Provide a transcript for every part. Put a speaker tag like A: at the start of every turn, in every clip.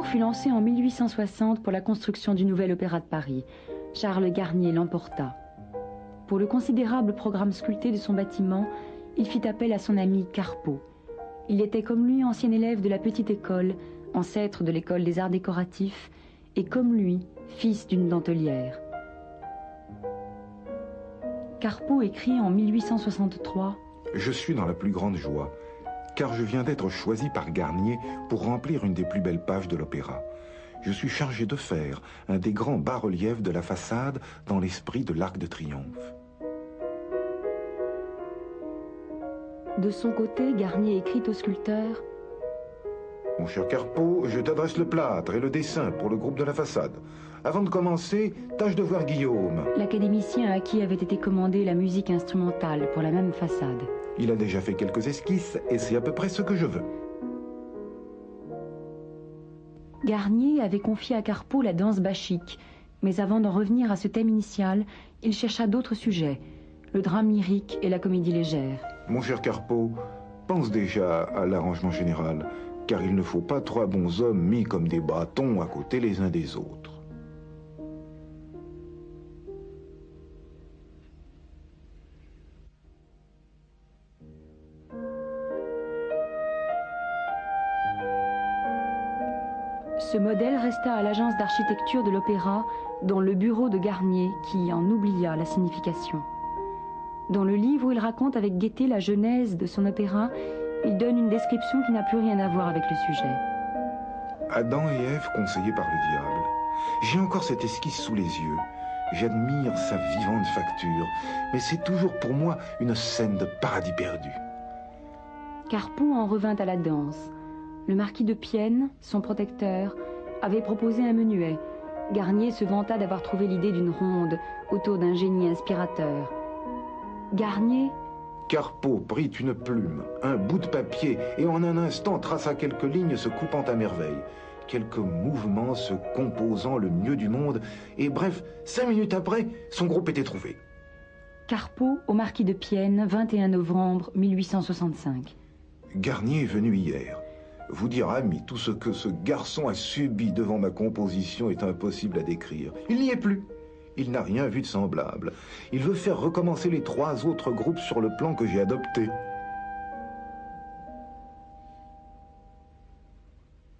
A: fut lancé en 1860 pour la construction du nouvel Opéra de Paris. Charles Garnier l'emporta. Pour le considérable programme sculpté de son bâtiment, il fit appel à son ami Carpeaux. Il était comme lui ancien élève de la petite école, ancêtre de l'école des arts décoratifs, et comme lui, fils d'une dentelière. Carpeaux écrit en 1863 «
B: Je suis dans la plus grande joie, car je viens d'être choisi par Garnier pour remplir une des plus belles pages de l'opéra. Je suis chargé de faire un des grands bas-reliefs de la façade dans l'esprit de l'Arc de Triomphe. »
A: De son côté, Garnier écrit au sculpteur
B: « Mon cher Carpeaux, je t'adresse le plâtre et le dessin pour le groupe de la façade. Avant de commencer, tâche de voir Guillaume. »
A: L'académicien à qui avait été commandée la musique instrumentale pour la même façade.
B: « Il a déjà fait quelques esquisses et c'est à peu près ce que je veux. »
A: Garnier avait confié à Carpeaux la danse bachique, mais avant d'en revenir à ce thème initial, il chercha d'autres sujets, le drame lyrique et la comédie légère.
B: Mon cher Carpeaux, pense déjà à l'arrangement général, car il ne faut pas trois bons hommes mis comme des bâtons à côté les uns des autres.
A: Ce modèle resta à l'agence d'architecture de l'Opéra, dans le bureau de Garnier, qui en oublia la signification. Dans le livre où il raconte avec gaieté la genèse de son opéra, il donne une description qui n'a plus rien à voir avec le sujet.
B: Adam et Ève conseillés par le diable. J'ai encore cette esquisse sous les yeux. J'admire sa vivante facture, mais c'est toujours pour moi une scène de paradis perdu.
A: Carpeaux en revint à la danse. Le marquis de Pienne, son protecteur, avait proposé un menuet. Garnier se vanta d'avoir trouvé l'idée d'une ronde autour d'un génie inspirateur. Garnier...
B: Carpeaux prit une plume, un bout de papier, et en un instant traça quelques lignes se coupant à merveille. Quelques mouvements se composant le mieux du monde, et bref, 5 minutes après, son groupe était trouvé.
A: Carpeaux au marquis de Pienne, 21 novembre 1865.
B: Garnier est venu hier. Vous dire, ami, tout ce que ce garçon a subi devant ma composition est impossible à décrire. Il n'y est plus. Il n'a rien vu de semblable. Il veut faire recommencer les 3 autres groupes sur le plan que j'ai adopté.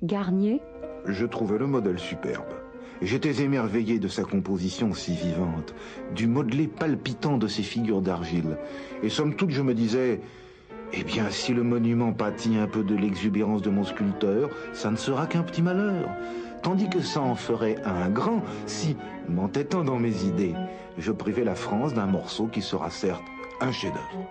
A: Garnier?
B: Je trouvais le modèle superbe. J'étais émerveillé de sa composition si vivante, du modelé palpitant de ses figures d'argile. Et somme toute, je me disais, eh bien, si le monument pâtit un peu de l'exubérance de mon sculpteur, ça ne sera qu'un petit malheur. Tandis que ça en ferait un grand si, m'entêtant dans mes idées, je privais la France d'un morceau qui sera certes un chef-d'œuvre.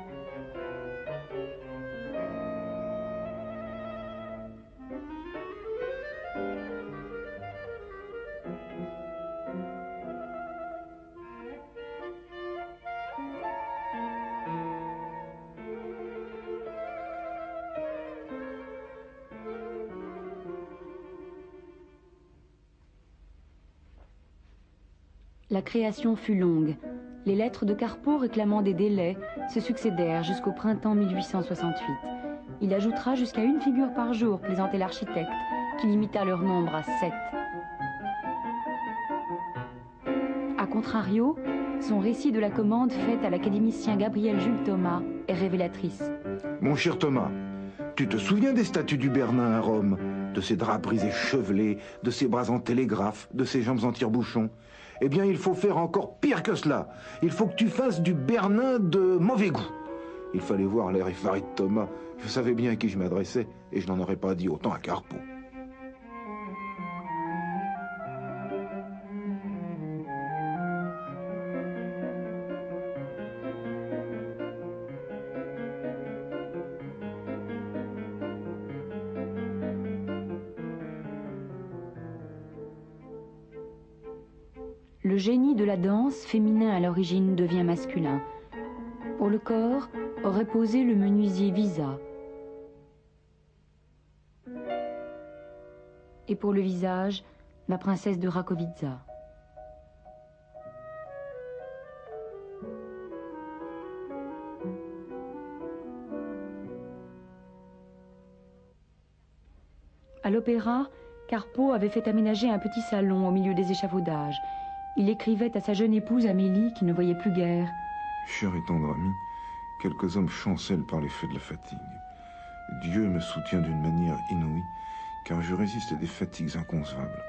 A: La création fut longue. Les lettres de Carpeaux réclamant des délais se succédèrent jusqu'au printemps 1868. Il ajoutera jusqu'à 1 figure par jour, plaisantait l'architecte, qui limita leur nombre à 7. A contrario, son récit de la commande faite à l'académicien Gabriel Jules Thomas est révélatrice.
B: Mon cher Thomas, tu te souviens des statues du Bernin à Rome, de ses draperies échevelées, de ses bras en télégraphe, de ses jambes en tire-bouchon? Eh bien, il faut faire encore pire que cela. Il faut que tu fasses du Bernin de mauvais goût. Il fallait voir l'air effaré de Thomas. Je savais bien à qui je m'adressais et je n'en aurais pas dit autant à Carpeaux.
A: Le génie de la danse, féminin à l'origine, devient masculin. Pour le corps, aurait posé le menuisier Visa. Et pour le visage, la princesse de Rakovica. À l'opéra, Carpeau avait fait aménager un petit salon au milieu des échafaudages. Il écrivait à sa jeune épouse Amélie, qui ne voyait plus guère.
B: Cher et tendre ami, quelques hommes chancellent par l'effet de la fatigue. Dieu me soutient d'une manière inouïe, car je résiste à des fatigues inconcevables.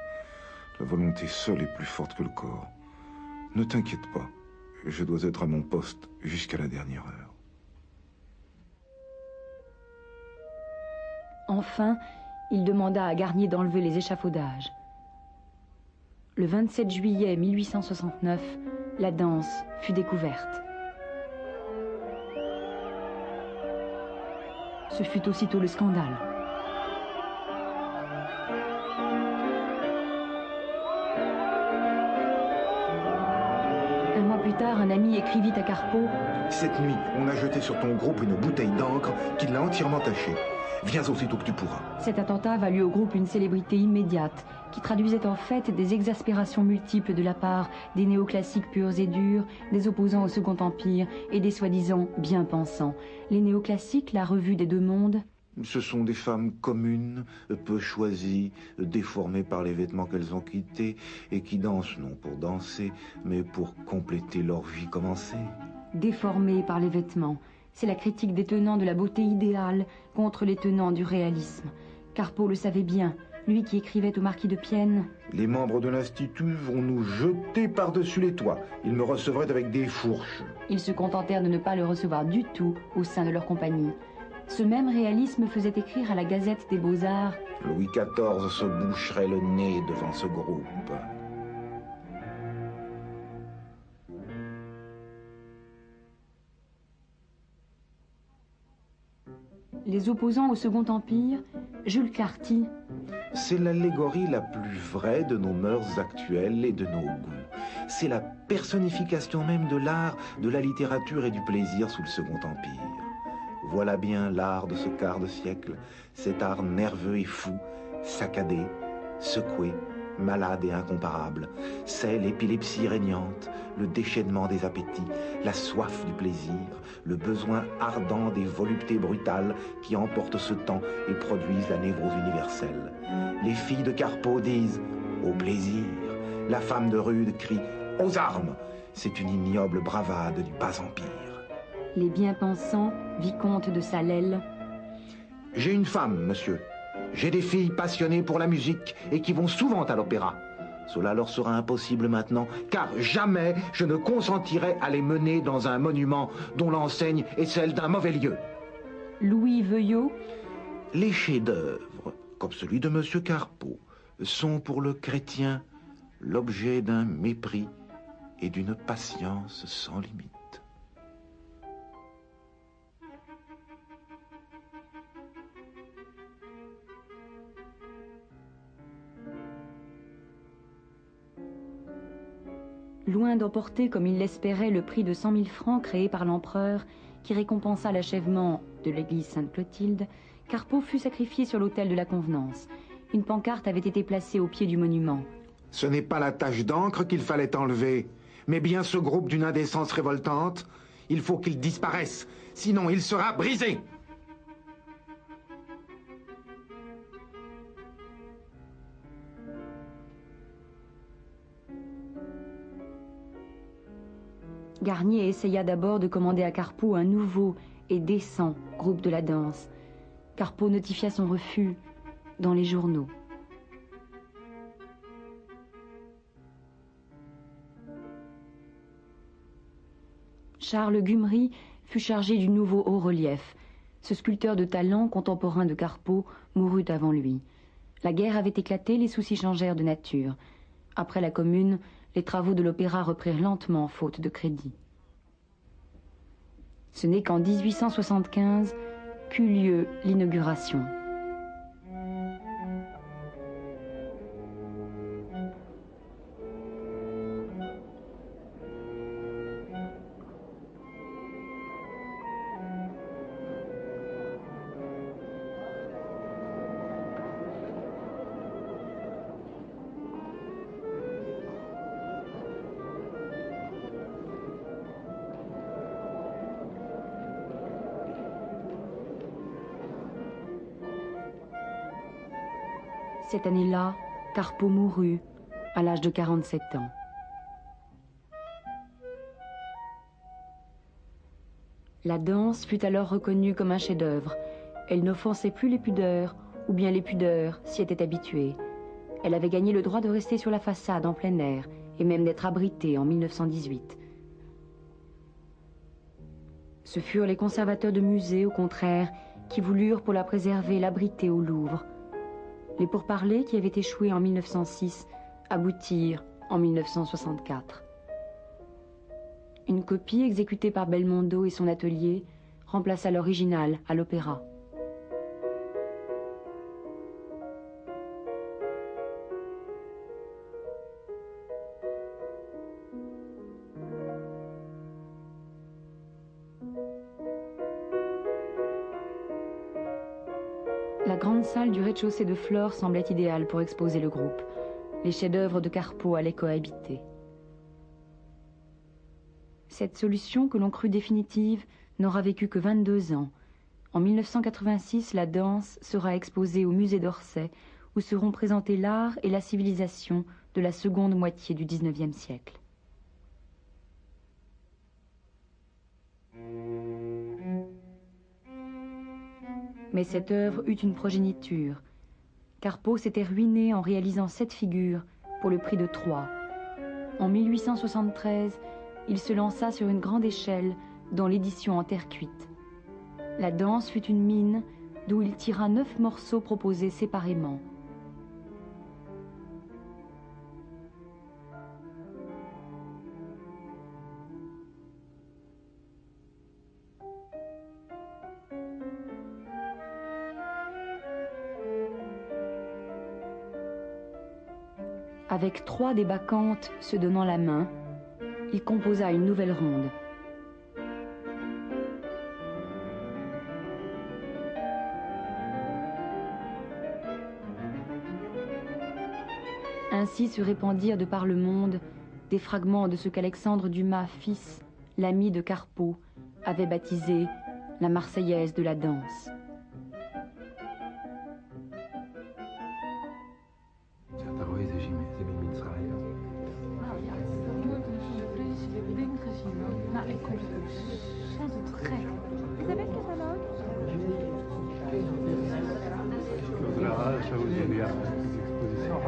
B: La volonté seule est plus forte que le corps. Ne t'inquiète pas, je dois être à mon poste jusqu'à la dernière heure.
A: Enfin, il demanda à Garnier d'enlever les échafaudages. Le 27 juillet 1869, la danse fut découverte. Ce fut aussitôt le scandale. Un mois plus tard, un ami écrivit à Carpeau:
B: Cette nuit, on a jeté sur ton groupe une bouteille d'encre qui l'a entièrement tachée. Viens aussitôt que tu pourras.
A: Cet attentat valut au groupe une célébrité immédiate, qui traduisait en fait des exaspérations multiples de la part des néoclassiques purs et durs, des opposants au Second Empire et des soi-disant bien-pensants. Les néoclassiques, la revue des deux mondes.
B: Ce sont des femmes communes, peu choisies, déformées par les vêtements qu'elles ont quittés et qui dansent non pour danser, mais pour compléter leur vie commencée.
A: Déformées par les vêtements. C'est la critique des tenants de la beauté idéale contre les tenants du réalisme. Carpeau le savait bien, lui qui écrivait au marquis de Pienne.
B: Les membres de l'Institut vont nous jeter par-dessus les toits. Ils me recevraient avec des fourches.
A: Ils se contentèrent de ne pas le recevoir du tout au sein de leur compagnie. Ce même réalisme faisait écrire à la Gazette des Beaux-Arts:
B: Louis XIV se boucherait le nez devant ce groupe.
A: Les opposants au Second Empire, Jules Clarty.
B: C'est l'allégorie la plus vraie de nos mœurs actuelles et de nos goûts. C'est la personnification même de l'art, de la littérature et du plaisir sous le Second Empire. Voilà bien l'art de ce quart de siècle, cet art nerveux et fou, saccadé, secoué, malade et incomparable. C'est l'épilepsie régnante, le déchaînement des appétits, la soif du plaisir, le besoin ardent des voluptés brutales qui emportent ce temps et produisent la névrose universelle. Les filles de Carpeau disent « au plaisir », la femme de Rude crie « aux armes ». C'est une ignoble bravade du bas empire.
A: Les bien-pensants, vicomtes de Salelles.
B: J'ai une femme, monsieur. J'ai des filles passionnées pour la musique et qui vont souvent à l'opéra. Cela leur sera impossible maintenant, car jamais je ne consentirai à les mener dans un monument dont l'enseigne est celle d'un mauvais lieu.
A: Louis Veuillot.
B: Les chefs-d'œuvre, comme celui de monsieur Carpeau, sont pour le chrétien l'objet d'un mépris et d'une patience sans limite.
A: Loin d'emporter, comme il l'espérait, le prix de 100 000 francs créé par l'empereur, qui récompensa l'achèvement de l'église Sainte-Clotilde, Carpeau fut sacrifié sur l'autel de la Convenance. Une pancarte avait été placée au pied du monument.
B: Ce n'est pas la tache d'encre qu'il fallait enlever, mais bien ce groupe d'une indécence révoltante. Il faut qu'il disparaisse, sinon il sera brisé.
A: Garnier essaya d'abord de commander à Carpeau un nouveau et décent groupe de la danse. Carpeau notifia son refus dans les journaux. Charles Gumery fut chargé du nouveau haut-relief. Ce sculpteur de talent, contemporain de Carpeau, mourut avant lui. La guerre avait éclaté, les soucis changèrent de nature. Après la Commune, les travaux de l'opéra reprirent lentement, faute de crédit. Ce n'est qu'en 1875 qu'eut lieu l'inauguration. Cette année-là, Carpeaux mourut à l'âge de 47 ans. La danse fut alors reconnue comme un chef-d'œuvre. Elle n'offensait plus les pudeurs, ou bien les pudeurs s'y étaient habituées. Elle avait gagné le droit de rester sur la façade en plein air, et même d'être abritée en 1918. Ce furent les conservateurs de musées, au contraire, qui voulurent, pour la préserver, l'abriter au Louvre. Les pourparlers, qui avaient échoué en 1906, aboutirent en 1964. Une copie exécutée par Belmondo et son atelier remplaça l'original à l'opéra. La grande salle du rez-de-chaussée de Flore semblait idéale pour exposer le groupe. Les chefs-d'œuvre de Carpeaux allaient cohabiter. Cette solution, que l'on crut définitive, n'aura vécu que 22 ans. En 1986, la danse sera exposée au musée d'Orsay, où seront présentés l'art et la civilisation de la seconde moitié du XIXe siècle. Mais cette œuvre eut une progéniture. Carpeaux s'était ruiné en réalisant 7 figures pour le prix de 3. En 1873, il se lança sur une grande échelle dans l'édition en terre cuite. La danse fut une mine d'où il tira 9 morceaux proposés séparément. Avec 3 des bacchantes se donnant la main, il composa une nouvelle ronde. Ainsi se répandirent de par le monde des fragments de ce qu'Alexandre Dumas, fils, l'ami de Carpeaux, avait baptisé la Marseillaise de la danse.
C: Ça vous dit, les expositions,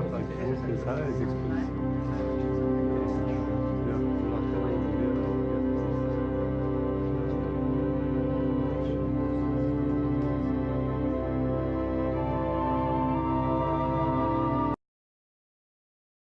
C: les expositions.